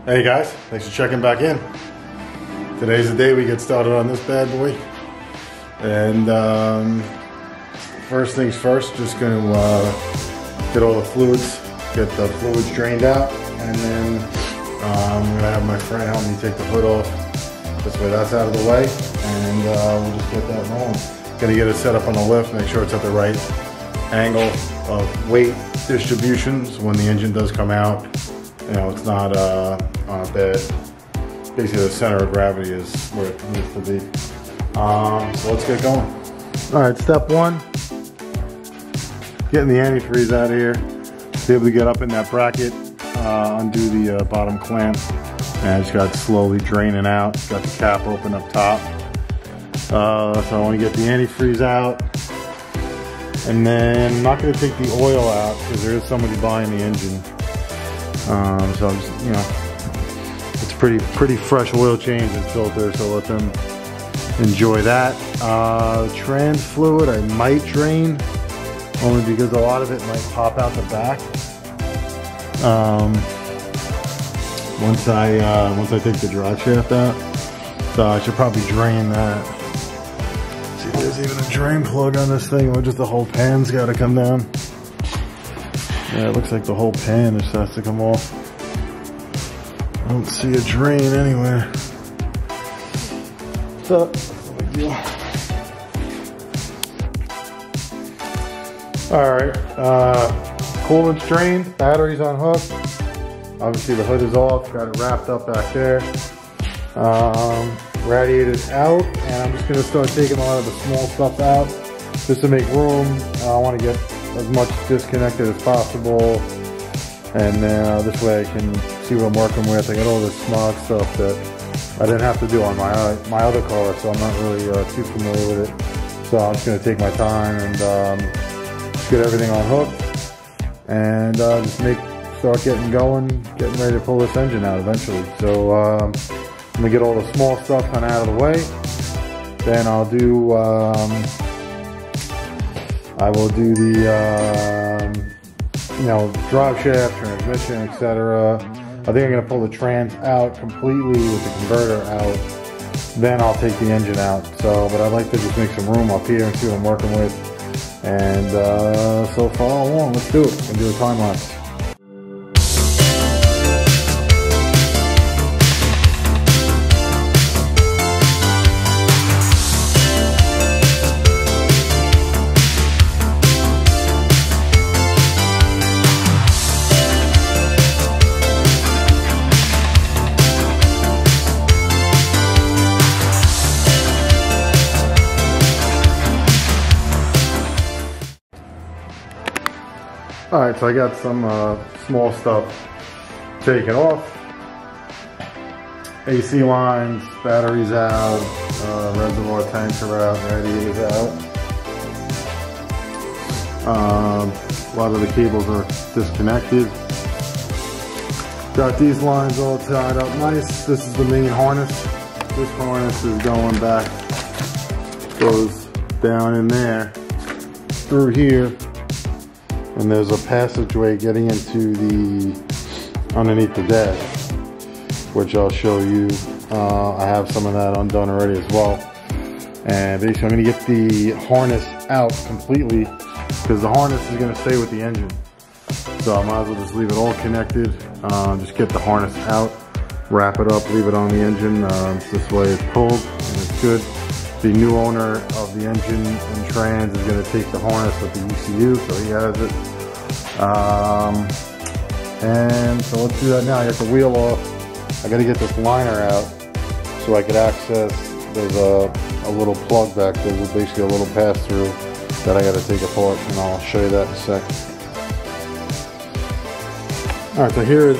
Hey guys, thanks for checking back in. Today's the day we get started on this bad boy. And first things first, just gonna get all the fluids, get the fluids drained out, and then I'm gonna have my friend help me take the hood off. This way that's out of the way, and we'll just get that rolling. Gonna get it set up on the lift, make sure it's at the right angle of weight distribution, so when the engine does come out, you know, it's not on a bed. Basically the center of gravity is where it needs to be. So let's get going. All right, step one, getting the antifreeze out of here. Be able to get up in that bracket, undo the bottom clamp, and I just got it slowly draining out. Got the cap open up top. So I want to get the antifreeze out. And then I'm not going to take the oil out because there is somebody buying the engine. So I'm just, you know, it's pretty fresh oil change and filter, so let them enjoy that. Trans fluid I might drain, only because a lot of it might pop out the back. Once I take the drive shaft out, so I should probably drain that. See if there's even a drain plug on this thing, or just the whole pan's got to come down. Yeah, it looks like the whole pan just has to come off. I don't see a drain anywhere. So, that's no big deal. Alright, coolant's drained, battery's on hook. Obviously the hood is off, got it wrapped up back there. Radiator's out, and I'm just going to start taking a lot of the small stuff out just to make room. I want to get as much disconnected as possible, and then this way I can see what I'm working with. I got all this smog stuff that I didn't have to do on my other car, so I'm not really too familiar with it. So I'm just going to take my time and just get everything on hook, and just start getting going, getting ready to pull this engine out eventually. So I'm going to get all the small stuff kind of out of the way. Then I will do the, you know, drive shaft, transmission, etc. I think I'm going to pull the trans out completely with the converter out. Then I'll take the engine out. So, but I'd like to just make some room up here and see what I'm working with. And so follow along. Let's do it. I'm going to do a time lapse. Alright, so I got some small stuff taken off. AC lines, batteries out, reservoir tanks are out, radiators out. A lot of the cables are disconnected. Got these lines all tied up nice. This is the main harness. This harness is going back, goes down in there, through here. And there's a passageway getting into underneath the dash, which I'll show you. I have some of that undone already as well. And basically I'm gonna get the harness out completely, because the harness is gonna stay with the engine. So I might as well just leave it all connected. Just get the harness out, wrap it up, leave it on the engine. This way it's pulled and it's good. The new owner of the engine and trans is going to take the harness with the ECU, so he has it. And so let's do that now. I got the wheel off. I got to get this liner out so I could access. There's a little plug back there. There's basically a little pass-through that I got to take apart, and I'll show you that in a sec. All right, so here is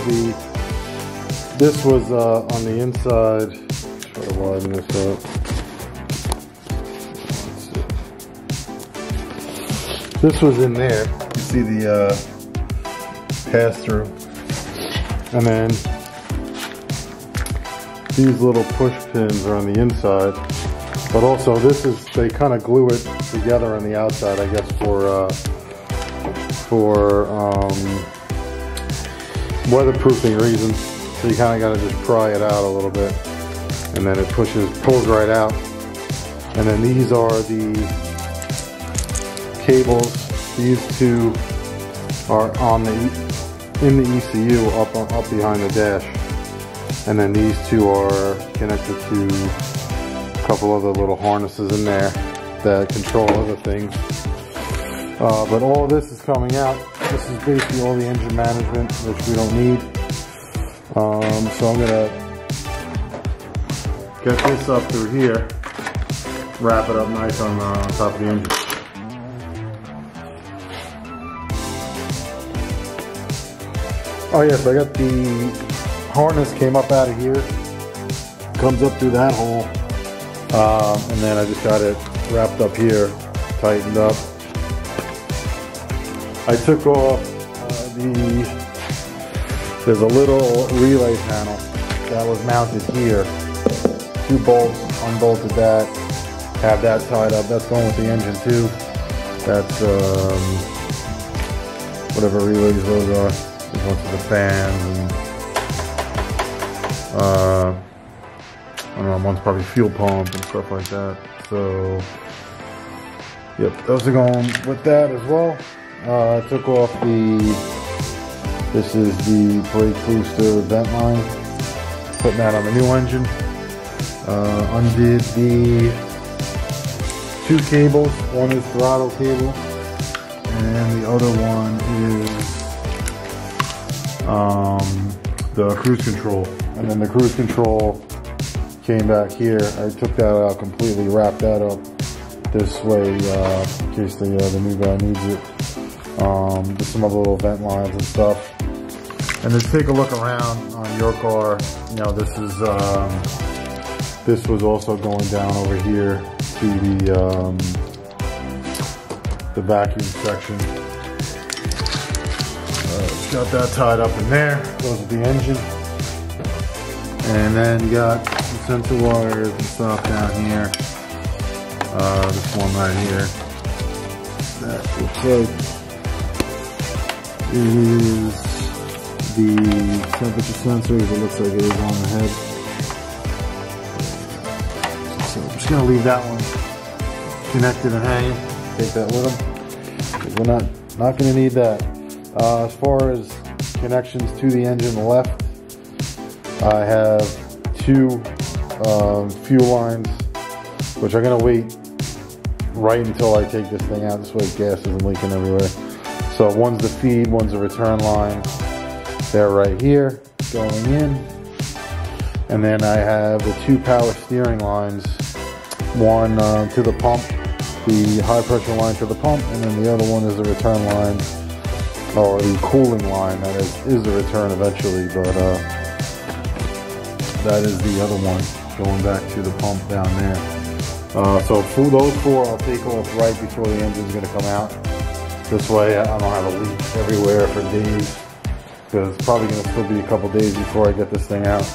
this was on the inside. Try to widen this up. This was in there. You see the pass-through. And then these little push pins are on the inside. But also they kind of glue it together on the outside, I guess, for weatherproofing reasons. So you kind of got to just pry it out a little bit, and then it pulls right out. And then these are the cables. These two are in the ECU up behind the dash, and then these two are connected to a couple other little harnesses in there that control other things. But all of this is coming out. This is basically all the engine management, which we don't need. So I'm gonna get this up through here, wrap it up nice on top of the engine. Oh yes, I got the harness came up out of here, comes up through that hole, and then I just got it wrapped up here, tightened up. I took off there's a little relay panel that was mounted here. 2 bolts, unbolted that, have that tied up. That's going with the engine too. That's whatever relays those are. There's one for the fans, and I don't know, one's probably fuel pump and stuff like that. So yep, those are going with that as well. I took off this is the brake booster vent line, putting that on the new engine. Undid the 2 cables. One is throttle cable, and the other one is the cruise control. And then the cruise control came back here. I took that out completely, wrapped that up this way in case the new guy needs it. Just some other little vent lines and stuff. And then take a look around on your car. You know, this was also going down over here to the vacuum section. Got that tied up in there. Goes with the engine. And then you got some sensor wires and stuff down here. This one right here. That looks like is the temperature sensors. It looks like it is on the head. So I'm just gonna leave that one connected and hanging. Take that with them, because we're not gonna need that. As far as connections to the engine left, I have 2 fuel lines, which I'm gonna wait right until I take this thing out. This way gas isn't leaking everywhere. So one's the feed, one's the return line. They're right here, going in. And then I have the 2 power steering lines. One to the pump, the high pressure line to the pump, and then the other one is the return line, or the cooling line that is the return eventually, but that is the other one going back to the pump down there. So for those 4 I'll take off right before the engine's going to come out. This way I don't have a leak everywhere for days, because it's probably going to still be a couple days before I get this thing out.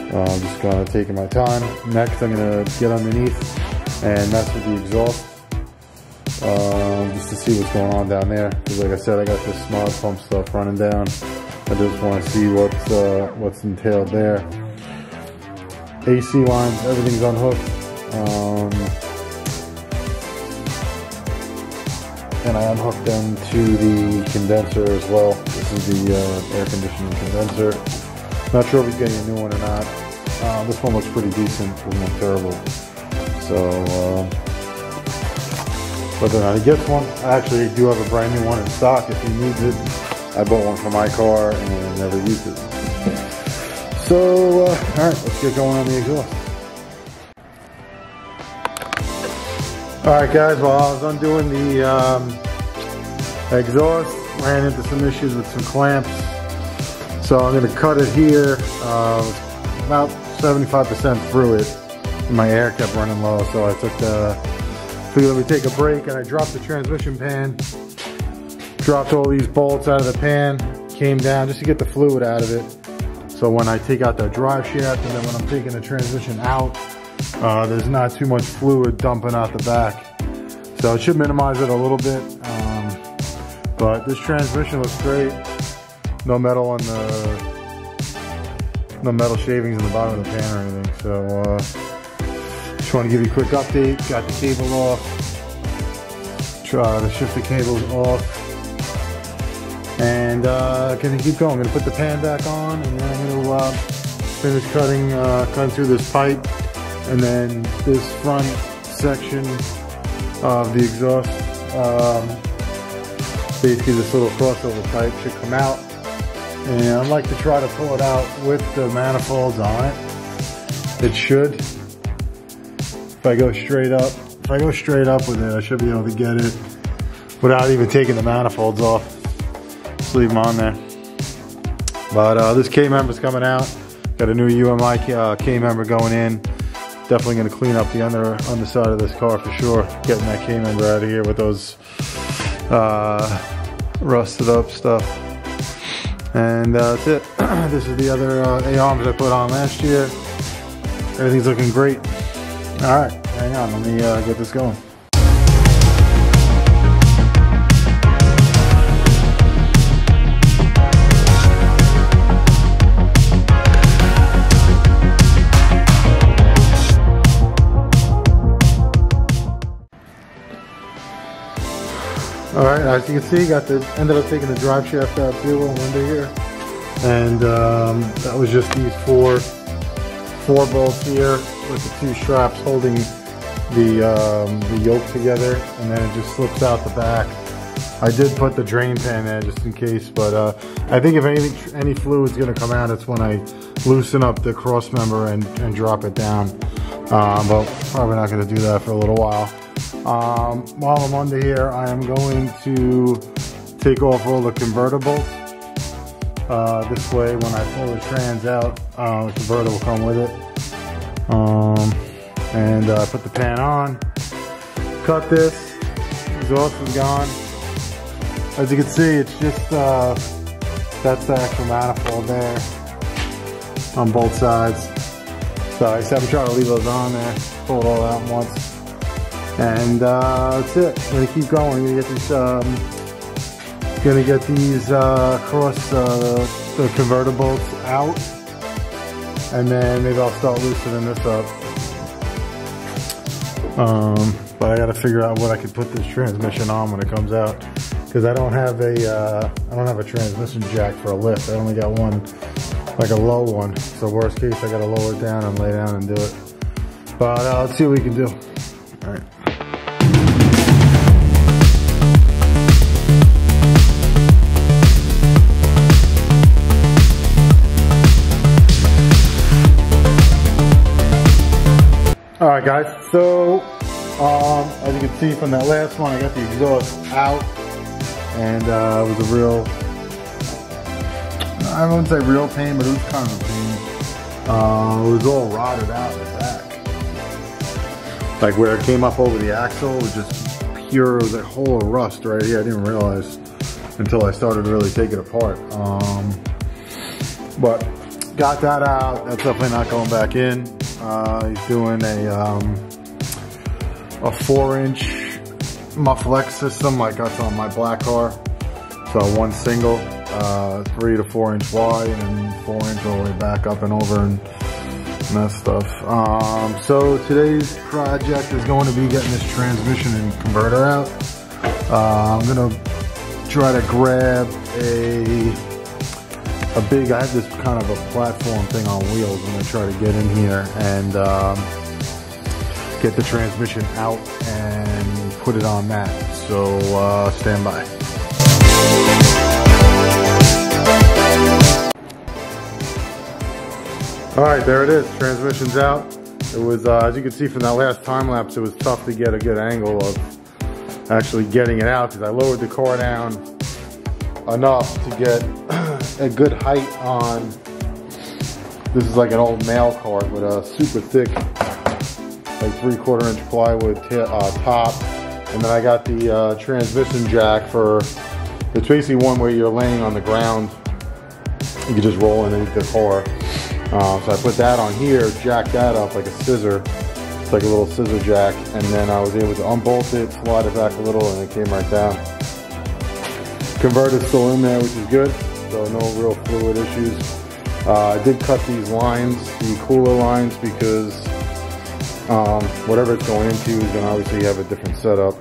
I'm just going to take my time. Next I'm going to get underneath and mess with the exhaust, just to see what's going on down there. Because like I said, I got this smog pump stuff running down. I just want to see what's entailed there. AC lines, everything's unhooked. And I unhooked them to the condenser as well. This is the air conditioning condenser. Not sure if he's getting a new one or not. This one looks pretty decent, doesn't look terrible. So, whether or not he gets one, I actually do have a brand new one in stock if he needs it. I bought one for my car and never used it. So, alright, let's get going on the exhaust. Alright guys, while I was undoing the exhaust, ran into some issues with some clamps. So I'm going to cut it here, about 75% through it. My air kept running low, so I figured let me take a break, and I dropped the transmission pan. Dropped all these bolts out of the pan, came down just to get the fluid out of it. So when I take out the drive shaft, and then when I'm taking the transmission out, there's not too much fluid dumping out the back. So it should minimize it a little bit. But this transmission looks great. No metal on no metal shavings in the bottom of the pan or anything. So just want to give you a quick update. Got the cable off. Try to shift the cables off. And gonna keep going. I'm gonna put the pan back on, and then I'm gonna finish cutting through this pipe, and then this front section of the exhaust. Basically, this little crossover pipe should come out, and I'd like to try to pull it out with the manifolds on it. It should. If I go straight up with it, I should be able to get it without even taking the manifolds off. Just leave them on there. But this K-member's coming out. Got a new UMI K-member going in. Definitely going to clean up the underside of this car for sure. Getting that K-member out of here with those rusted up stuff. And that's it. This is the other A-arms I put on last year. Everything's looking great. All right, hang on. Let me get this going. All right, as you can see, ended up taking the drive shaft out too on under here, and that was just these four bolts here with the two straps holding the yoke together, and then it just slips out the back. I did put the drain pan there just in case, but I think if any fluid's going to come out, it's when I loosen up the cross member and drop it down. But probably not going to do that for a little while. While I'm under here, I am going to take off all the convertibles. This way, when I pull the trans out, the converter will come with it. And put the pan on. Cut this. Exhaust is gone. As you can see, it's just that's the actual manifold there on both sides. So I said I'm trying to leave those on there. Pull it all out at once. And that's it. I'm gonna keep going. I'm gonna get these across the convertibles out, and then maybe I'll start loosening this up. But I gotta figure out what I can put this transmission on when it comes out, because I don't have a transmission jack for a lift. I only got one, like a low one. So worst case, I gotta lower it down and lay down and do it. But let's see what we can do. All right. Alright guys, so as you can see from that last one, I got the exhaust out, and it was a real, I wouldn't say real pain, but it was kind of a pain. It was all rotted out in the back. Like where it came up over the axle, it was just pure, it was a whole rust right here. I didn't realize until I started to really take it apart. But got that out. That's definitely not going back in. He's doing a 4-inch mufflex system like that's on my black car. So one single, 3 to 4 inch wide, and 4 inch all the way back up and over and that stuff. So today's project is going to be getting this transmission and converter out. I'm gonna try to grab a big, I have this kind of a platform thing on wheels. I'm gonna try to get in here and get the transmission out and put it on that. So stand by. All right, there it is. Transmission's out. It was, as you can see from that last time lapse, it was tough to get a good angle of actually getting it out, because I lowered the car down enough to get a good height on. This is like an old mail car with a super thick, like 3/4 inch plywood top, and then I got the transmission jack for. It's basically one where you're laying on the ground. You can just roll underneath the car. So I put that on here, jacked that up like a scissor. It's like a little scissor jack, and then I was able to unbolt it, slide it back a little, and it came right down. Converter's still in there, which is good, so no real fluid issues. I did cut these lines, the cooler lines, because whatever it's going into is going to obviously have a different setup,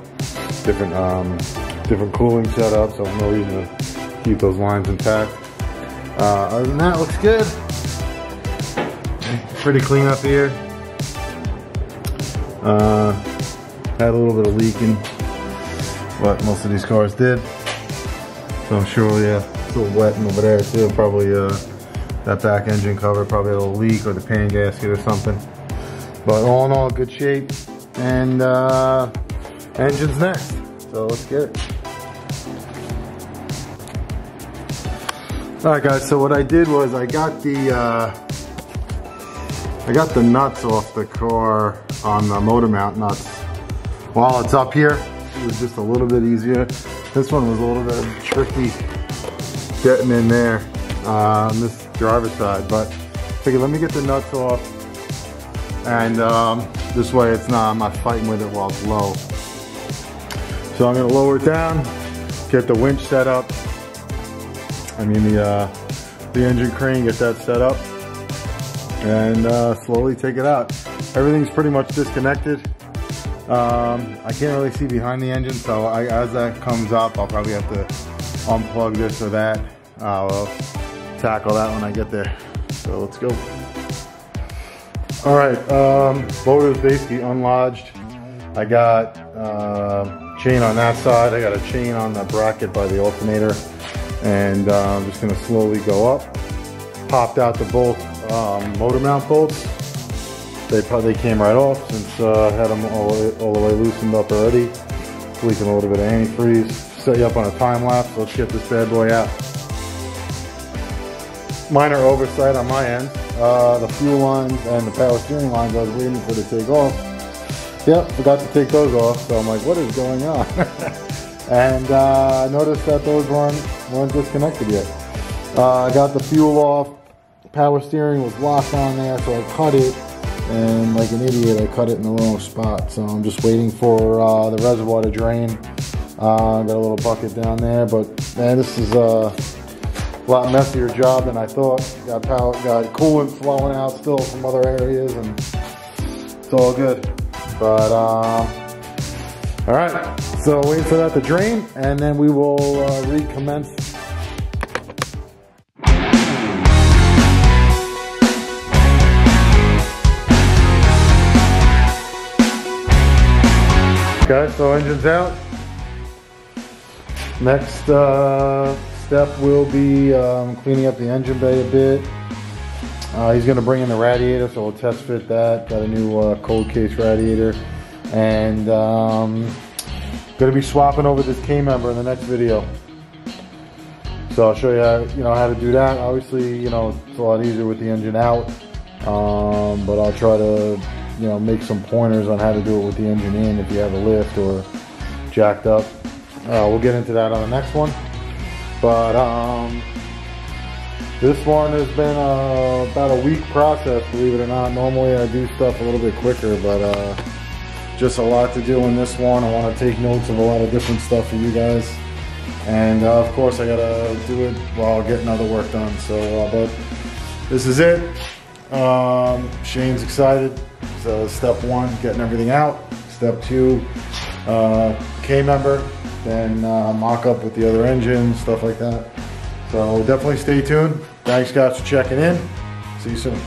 different cooling setup, so no reason to keep those lines intact. Other than that, looks good. Pretty clean up here. Had a little bit of leaking, but most of these cars did. So I'm sure, yeah, it's a little wet over there too. Probably that back engine cover probably had a little leak, or the pan gasket or something. But all in all, good shape. And engine's next. So let's get it. All right, guys. So what I did was I got the nuts off the car on the motor mount nuts. While it's up here, it was just a little bit easier. This one was a little bit tricky getting in there on this driver's side, but figured let me get the nuts off, and this way it's not, I'm not fighting with it while it's low. So I'm gonna lower it down, get the winch set up. I mean the engine crane, get that set up, and slowly take it out. Everything's pretty much disconnected. I can't really see behind the engine, so as that comes up, I'll probably have to unplug this or that. I'll tackle that when I get there. So let's go. All right, motor is basically unlodged. I got chain on that side. I got a chain on the bracket by the alternator, and I'm just gonna slowly go up. Popped out the both motor mount bolts. They came right off since I had them all the way loosened up already. Leaking a little bit of antifreeze. Set you up on a time lapse. Let's get this bad boy out. Minor oversight on my end. The fuel lines and the power steering lines I was waiting for to take off. Yep, forgot to take those off. So I'm like, what is going on? And I noticed that those weren't disconnected yet. I got the fuel off. Power steering was locked on there, so I cut it. And like an idiot, I cut it in the wrong spot. So I'm just waiting for the reservoir to drain. Got a little bucket down there, but man, this is a lot messier job than I thought. Got coolant flowing out still from other areas, and it's all good. But all right, so wait for that to drain, and then we will recommence. Okay, so engine's out. Next step will be cleaning up the engine bay a bit. He's going to bring in the radiator, so we'll test fit that. Got a new cold case radiator, and going to be swapping over this K-member in the next video. So I'll show you how to do that. Obviously, it's a lot easier with the engine out, but I'll try to make some pointers on how to do it with the engine in if you have a lift or jacked up. We'll get into that on the next one. But this one has been about a week process, believe it or not. Normally I do stuff a little bit quicker, but just a lot to do in this one. I want to take notes of a lot of different stuff for you guys. And of course I gotta do it while getting other work done. So, but this is it. Shane's excited. So step one, getting everything out. Step two, K-member, then mock up with the other engine, stuff like that. So definitely stay tuned. Thanks guys for checking in. See you soon.